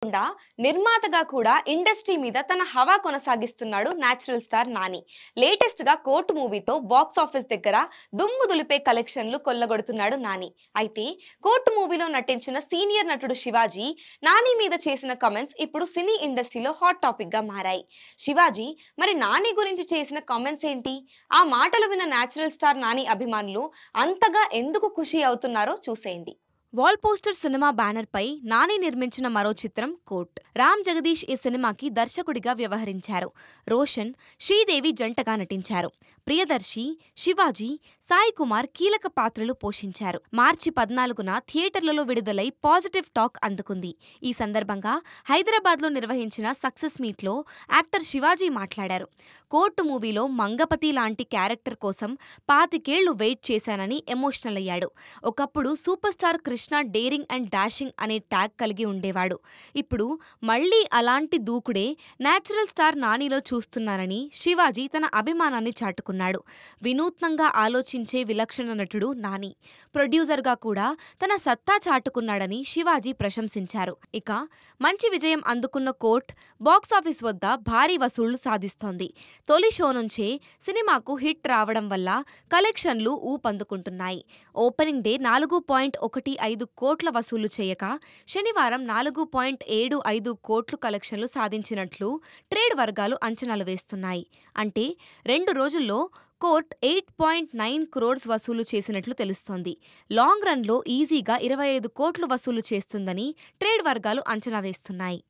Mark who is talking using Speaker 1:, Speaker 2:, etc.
Speaker 1: కాకుండా నిర్మాతగా కూడా ఇండస్ట్రీ మీద తన హవా కొనసాగిస్తున్నాడు నేచురల్ స్టార్ నాని. లేటెస్ట్ గా కోర్టు మూవీతో బాక్స్ ఆఫీస్ దగ్గర దుమ్ము దులిపే కలెక్షన్లు కొల్లగొడుతున్నాడు నాని. అయితే కోర్టు మూవీలో నటించిన సీనియర్ నటుడు శివాజీ నాని మీద చేసిన కామెంట్స్ ఇప్పుడు సినీ ఇండస్ట్రీలో హాట్ టాపిక్ గా మారాయి. శివాజీ మరి నాని గురించి చేసిన కామెంట్స్ ఏంటి? ఆ మాటలు విన్న నేచురల్ స్టార్ నాని అభిమానులు అంతగా ఎందుకు ఖుషి అవుతున్నారో చూసేయండి. వాల్ పోస్టర్ సినిమా బ్యానర్ పై నాని నిర్మించిన మరో చిత్రం కోర్ట్. రామ్ జగదీష్ ఈ సినిమాకి దర్శకుడిగా వ్యవహరించారు. రోషన్, శ్రీదేవి జంటగా నటించారు. ప్రియదర్శి, శివాజీ, సాయి కుమార్ కీలక పాత్రలు పోషించారు. మార్చి 14న థియేటర్లలో విడుదలై పాజిటివ్ టాక్ అందుకుంది. ఈ సందర్భంగా హైదరాబాద్లో నిర్వహించిన సక్సెస్ మీట్లో యాక్టర్ శివాజీ మాట్లాడారు. కోర్టు మూవీలో మంగపతి లాంటి క్యారెక్టర్ కోసం 25 ఏళ్లు వెయిట్ చేశానని ఎమోషనల్ అయ్యాడు. ఒకప్పుడు super star Krishna daring and dashing అనే ట్యాగ్ కలిగి ఉండేవాడు. ఇప్పుడు మళ్లీ అలాంటి దూకుడే నేచురల్ స్టార్ నానిలో చూస్తున్నానని శివాజీ తన అభిమానాన్ని చాటుకున్నాడు. వినూత్నంగా ఆలోచించే విలక్షణ నటుడు నాని. ప్రొడ్యూసర్గా కూడా తన సత్తా చాటుకున్నాడని శివాజీ ప్రశంసించారు. ఇక మంచి విజయం అందుకున్న కోర్ట్ బాక్సాఫీస్ వద్ద భారీ వసూళ్లు సాధిస్తోంది. తొలి షో నుంచే సినిమాకు హిట్ రావడం వల్ల కలెక్షన్లు ఊపందుకుంటున్నాయి. ఓపెనింగ్ డే 4.15 కోట్ల వసూలు చేయగా శనివారం 4.75 కోట్లు కలెక్షన్లు సాధించినట్లు ట్రేడ్ వర్గాలు అంచనాలు వేస్తున్నాయి. అంటే 2 రోజుల్లో కోర్ట్ 8.9 crores వసూలు చేసినట్లు తెలుస్తోంది. లాంగ్ రన్లో ఈజీగా 25 కోట్లు వసూలు చేస్తుందని ట్రేడ్ వర్గాలు అంచనా వేస్తున్నాయి.